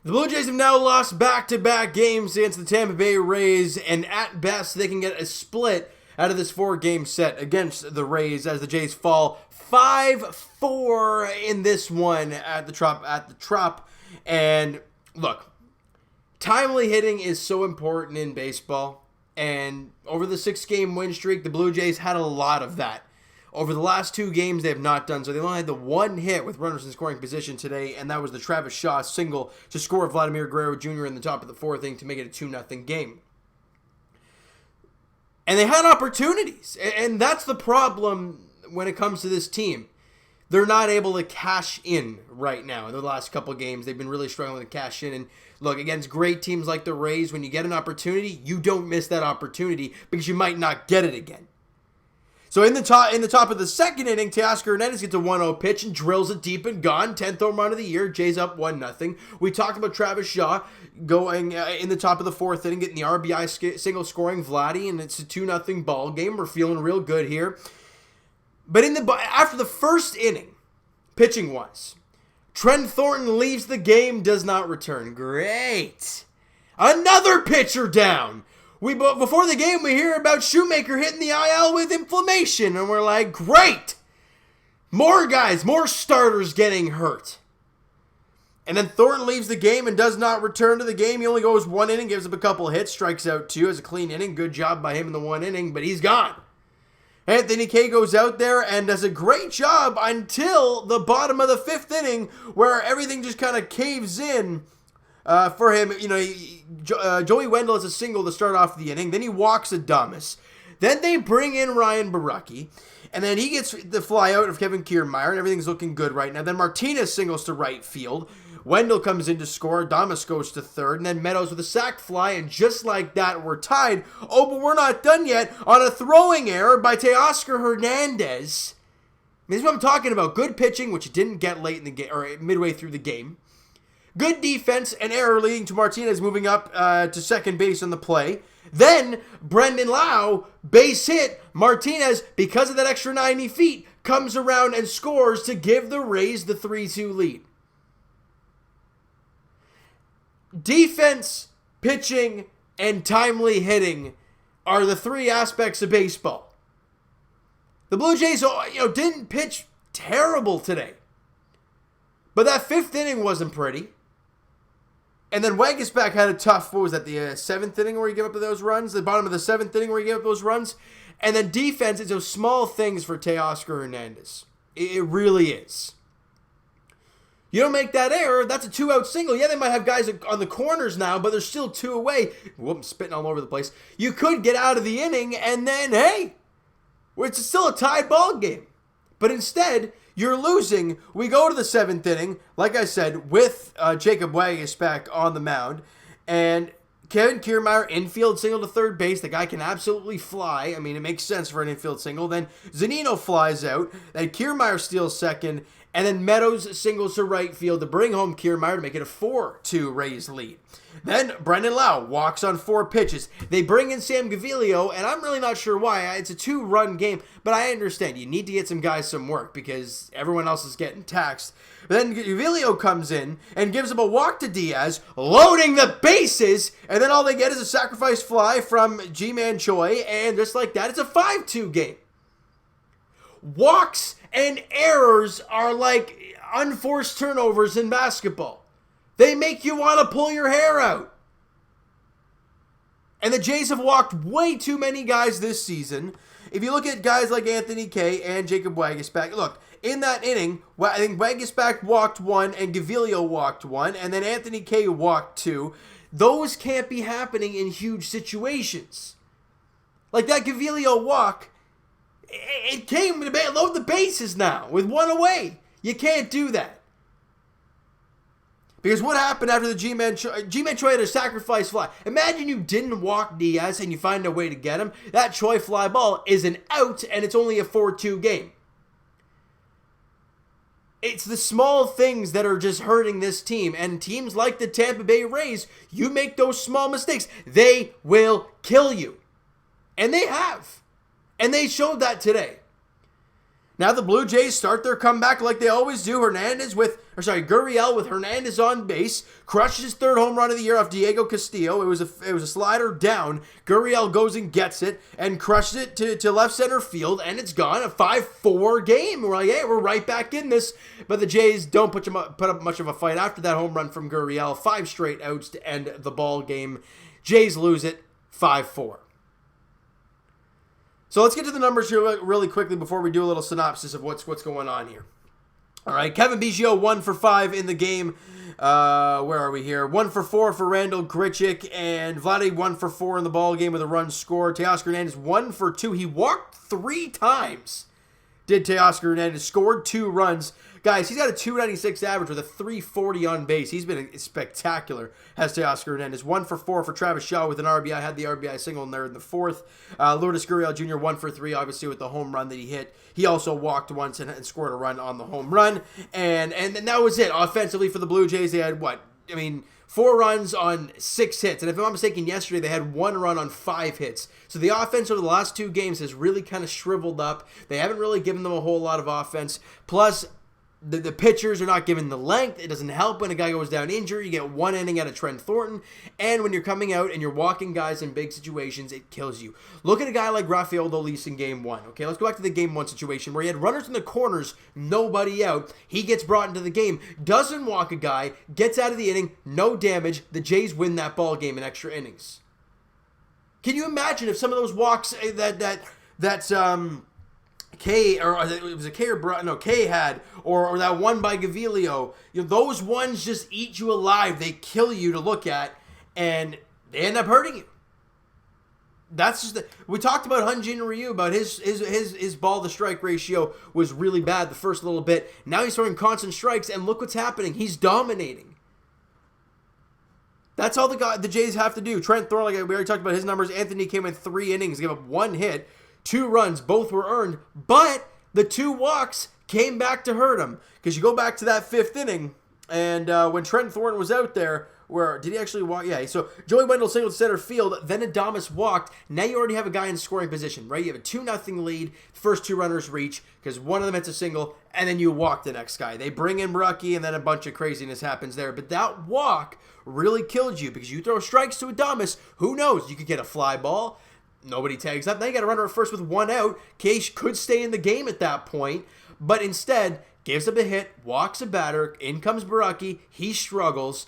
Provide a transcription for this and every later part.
The Blue Jays have now lost back-to-back games against the Tampa Bay Rays, and at best, they can get a split out of this 4-game set against the Rays as the Jays fall 5-4 in this one at the Trop. And look, timely hitting is so important in baseball, and over the 6-game win streak, the Blue Jays had a lot of that. Over the last 2 games, they have not done so. They only had the 1 hit with runners in scoring position today, and that was the Travis Shaw single to score Vladimir Guerrero Jr. in the top of the 4th inning to make it a 2-0 game. And they had opportunities, and that's the problem when it comes to this team. They're not able to cash in right now. In the last couple of games, they've been really struggling to cash in. And look, against great teams like the Rays, when you get an opportunity, you don't miss that opportunity because you might not get it again. So in the top of the 2nd inning, Teoscar Hernandez gets a 1-0 pitch and drills it deep and gone. 10th home run of the year. Jays up 1-0. We talked about Travis Shaw going in the top of the 4th inning, getting the RBI single scoring Vladdy, and it's a 2-0 ball game. We're feeling real good here. But after the 1st inning, pitching-wise, Trent Thornton leaves the game, does not return. Great. Another pitcher down. Before the game, we hear about Shoemaker hitting the IL with inflammation, and we're like, great! More guys, more starters getting hurt. And then Thornton leaves the game and does not return to the game. He only goes 1 inning, gives up a couple hits, strikes out 2, has a clean inning. Good job by him in the 1 inning, but he's gone. Anthony Kay goes out there and does a great job until the bottom of the 5th inning, where everything just kind of caves in. For him, Joey Wendell has a single to start off the inning. Then he walks Adames. Then they bring in Ryan Baracki. And then he gets the fly out of Kevin Kiermaier, and everything's looking good right now. Then Martinez singles to right field. Wendell comes in to score. Adames goes to 3rd. And then Meadows with a sac fly. And just like that, we're tied. Oh, but we're not done yet on a throwing error by Teoscar Hernandez. This is what I'm talking about. Good pitching, which he didn't get late in the game, or midway through the game. Good defense and error leading to Martinez moving up to second base on the play. Then Brendan Lau, base hit. Martinez, because of that extra 90 feet, comes around and scores to give the Rays the 3-2 lead. Defense, pitching, and timely hitting are the 3 aspects of baseball. The Blue Jays, didn't pitch terrible today. But that 5th inning wasn't pretty. And then Waguespack had a tough, the 7th inning where he gave up those runs? The bottom of the 7th inning where he gave up those runs? And then defense, it's those small things for Teoscar Hernandez. It really is. You don't make that error, that's a 2-out single. Yeah, they might have guys on the corners now, but they're still 2 away. Whoop, I'm spitting all over the place. You could get out of the inning, and then, hey, it's still a tied ball game. But instead, you're losing. We go to the 7th inning, like I said, with Jacob Waguespack on the mound. And Kevin Kiermaier, infield single to 3rd base. The guy can absolutely fly. I mean, it makes sense for an infield single. Then Zunino flies out. Then Kiermaier steals 2nd. And then Meadows singles to right field to bring home Kiermaier to make it a 4-2 Rays lead. Then Brendan Lau walks on 4 pitches. They bring in Sam Gaviglio, and I'm really not sure why. It's a 2-run game, but I understand. You need to get some guys some work because everyone else is getting taxed. But then Gaviglio comes in and gives him a walk to Diaz, loading the bases, and then all they get is a sacrifice fly from Ji-Man Choi, and just like that, it's a 5-2 game. Walks and errors are like unforced turnovers in basketball. They make you want to pull your hair out. And the Jays have walked way too many guys this season. If you look at guys like Anthony Kay and Jacob Waguespack, look, in that inning, I think Waguespack walked 1 and Gaviglio walked 1, and then Anthony Kay walked 2. Those can't be happening in huge situations. Like that Gaviglio walk, it came to load the bases now with 1 away. You can't do that. Because what happened after the Ji-Man Choi had a sacrifice fly? Imagine you didn't walk Diaz and you find a way to get him. That Choi fly ball is an out and it's only a 4-2 game. It's the small things that are just hurting this team. And teams like the Tampa Bay Rays, you make those small mistakes, they will kill you. And they have. And they showed that today. Now the Blue Jays start their comeback like they always do. Hernandez with Gurriel with Hernandez on base, crushes his third home run of the year off Diego Castillo. It was a slider down. Gurriel goes and gets it and crushes it to left center field, and it's gone. A 5-4 game. We're like, hey, we're right back in this. But the Jays don't put up much of a fight after that home run from Gurriel. 5 straight outs to end the ball game. Jays lose it 5-4. So let's get to the numbers here really quickly before we do a little synopsis of what's going on here. All right, Kevin Biggio 1 for 5 in the game. Where are we here? 1 for 4 for Randall Grichuk, and Vladdy 1 for 4 in the ball game with a run scored. Teoscar Hernandez 1 for 2. He walked 3 times. Did Teoscar Hernandez, scored 2 runs. Guys, he's got a 296 average with a 340 on base. He's been spectacular, has Teoscar Hernandez. 1 for 4 for Travis Shaw with an RBI. Had the RBI single in there in the 4th. Lourdes Gurriel Jr. 1 for 3, obviously, with the home run that he hit. He also walked once and scored a run on the home run. And that was it. Offensively for the Blue Jays, they had 4 runs on 6 hits. And if I'm not mistaken, yesterday they had 1 run on 5 hits. So the offense over the last 2 games has really kind of shriveled up. They haven't really given them a whole lot of offense. Plus, the pitchers are not given the length. It doesn't help when a guy goes down injured. You get 1 inning out of Trent Thornton. And when you're coming out and you're walking guys in big situations, it kills you. Look at a guy like Rafael Dolis in Game 1. Okay, let's go back to the Game 1 situation where he had runners in the corners, nobody out. He gets brought into the game, doesn't walk a guy, gets out of the inning, no damage. The Jays win that ball game in extra innings. Can you imagine if some of those walks K had, or that one by Gaviglio, those ones just eat you alive. They kill you to look at, and they end up hurting you. That's just we talked about Hyun-Jin Ryu, about his ball to strike ratio was really bad the first little bit. Now he's throwing constant strikes, and look what's happening. He's dominating. That's all the Jays have to do. Trent Thornton, like we already talked about his numbers. Anthony came in 3 innings, gave up 1 hit. 2 runs, both were earned, but the 2 walks came back to hurt him. Because you go back to that 5th inning, and when Trent Thornton was out there, did he actually walk? Yeah, so Joey Wendell singled to center field, then Adames walked. Now you already have a guy in scoring position, right? You have a 2-0 lead, first 2 runners reach, because one of them hits a single, and then you walk the next guy. They bring in Brookie, and then a bunch of craziness happens there. But that walk really killed you, because you throw strikes to Adames, who knows? You could get a fly ball. Nobody tags up. Now you got a runner at first with 1 out. Case could stay in the game at that point, but instead gives up a hit, walks a batter, in comes Baraki, he struggles,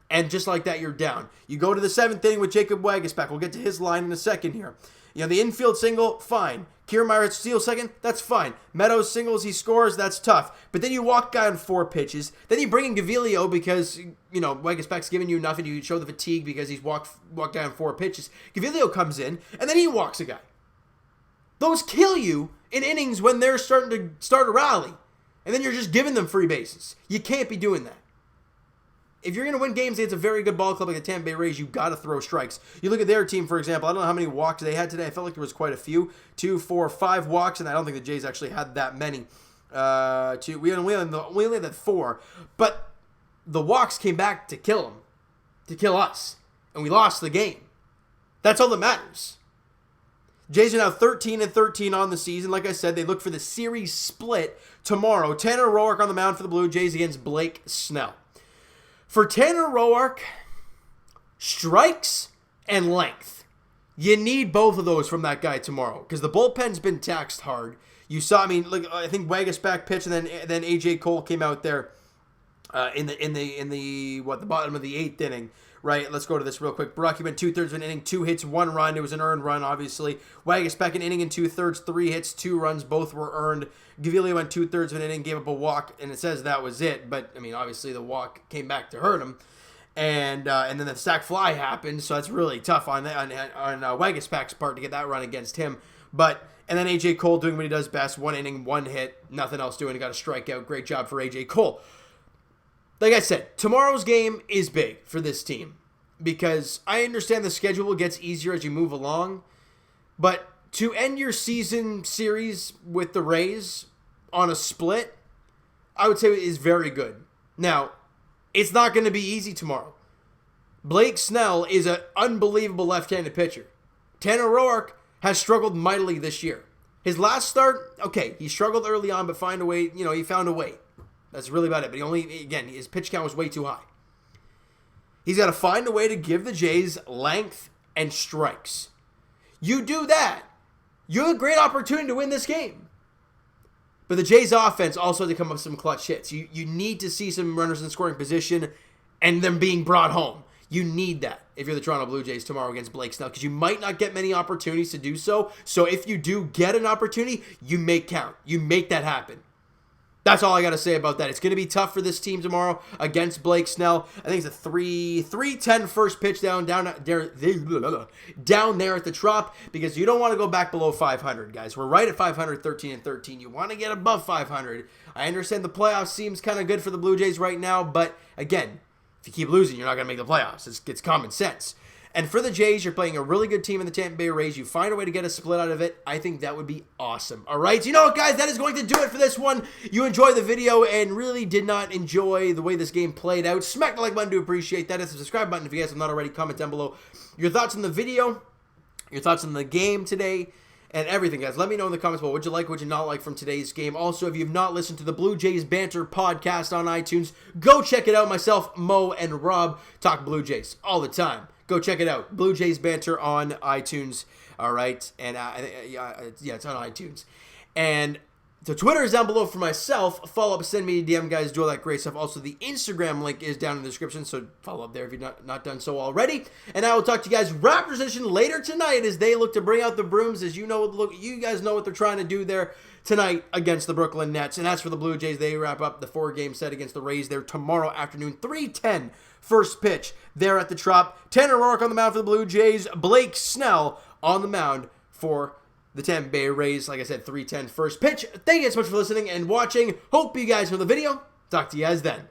and just like that, you're down. You go to the 7th inning with Jacob Waguespack. We'll get to his line in a second here. The infield single, fine. Kiermaier steals second, that's fine. Meadows singles, he scores, that's tough. But then you walk guy on 4 pitches. Then you bring in Gaviglio because, Waguespack's giving you enough and you show the fatigue because he's walked guy on 4 pitches. Gaviglio comes in, and then he walks a guy. Those kill you in innings when they're starting to start a rally. And then you're just giving them free bases. You can't be doing that. If you're going to win games against a very good ball club like the Tampa Bay Rays, you've got to throw strikes. You look at their team, for example. I don't know how many walks they had today. I felt like there was quite a few. 2, 4, 5 walks, and I don't think the Jays actually had that many. We only had 4. But the walks came back to kill them, to kill us. And we lost the game. That's all that matters. Jays are now 13-13 on the season. Like I said, they look for the series split tomorrow. Tanner Roark on the mound for the Blue Jays against Blake Snell. For Tanner Roark, strikes and length. You need both of those from that guy tomorrow because the bullpen's been taxed hard. You saw, I think Waguespack pitched and then AJ Cole came out there in the bottom of the 8th inning. Right, let's go to this real quick. Baraki went 2/3 of an inning, 2 hits, 1 run. It was an earned run, obviously. Waguespack an inning and 2/3, 3 hits, 2 runs. Both were earned. Gaviglio went 2/3 of an inning, gave up a walk, and it says that was it. But obviously the walk came back to hurt him, and then the sac fly happened. So that's really tough on Waguespack's part to get that run against him. And then AJ Cole doing what he does best: 1 inning, 1 hit, nothing else doing. He got a strikeout. Great job for AJ Cole. Like I said, tomorrow's game is big for this team because I understand the schedule gets easier as you move along, but to end your season series with the Rays on a split, I would say is very good. Now, it's not going to be easy tomorrow. Blake Snell is an unbelievable left-handed pitcher. Tanner Roark has struggled mightily this year. His last start, okay, he struggled early on, but he found a way. That's really about it. But he only, again, his pitch count was way too high. He's got to find a way to give the Jays length and strikes. You do that, you have a great opportunity to win this game. But the Jays offense also had to come up with some clutch hits. You need to see some runners in scoring position and them being brought home. You need that if you're the Toronto Blue Jays tomorrow against Blake Snell, because you might not get many opportunities to do so. So if you do get an opportunity, you make count. You make that happen. That's all I got to say about that. It's going to be tough for this team tomorrow against Blake Snell. I think it's a 3-10 first pitch down there at the Trop, because you don't want to go back below 500, guys. We're right at 500, 13-13. You want to get above 500. I understand the playoffs seems kind of good for the Blue Jays right now, but again, if you keep losing, you're not going to make the playoffs. It's common sense. And for the Jays, you're playing a really good team in the Tampa Bay Rays. You find a way to get a split out of it. I think that would be awesome. All right? So you know what, guys? That is going to do it for this one. You enjoyed the video and really did not enjoy the way this game played out. Smack the like button to appreciate that. Hit the subscribe button if you guys have not already. Comment down below your thoughts on the video, your thoughts on the game today, and everything, guys. Let me know in the comments below what you like, what you not like from today's game. Also, if you've not listened to the Blue Jays Banter podcast on iTunes, go check it out. Myself, Mo, and Rob talk Blue Jays all the time. Go check it out. Blue Jays Banter on iTunes. All right. And yeah, it's on iTunes. And the Twitter is down below for myself. Follow up, send me a DM, guys. Do all that great stuff. Also, the Instagram link is down in the description, so follow up there if you've not done so already. And I will talk to you guys Raptors edition later tonight as they look to bring out the brooms. As you guys know what they're trying to do there tonight against the Brooklyn Nets. And as for the Blue Jays, they wrap up the 4-game set against the Rays there tomorrow afternoon, 3:10 first pitch there at the Trop. Tanner Roark on the mound for the Blue Jays. Blake Snell on the mound for the Tampa Bay Rays. Like I said, 3:10 first pitch. Thank you guys so much for listening and watching. Hope you guys enjoyed the video. Talk to you guys then.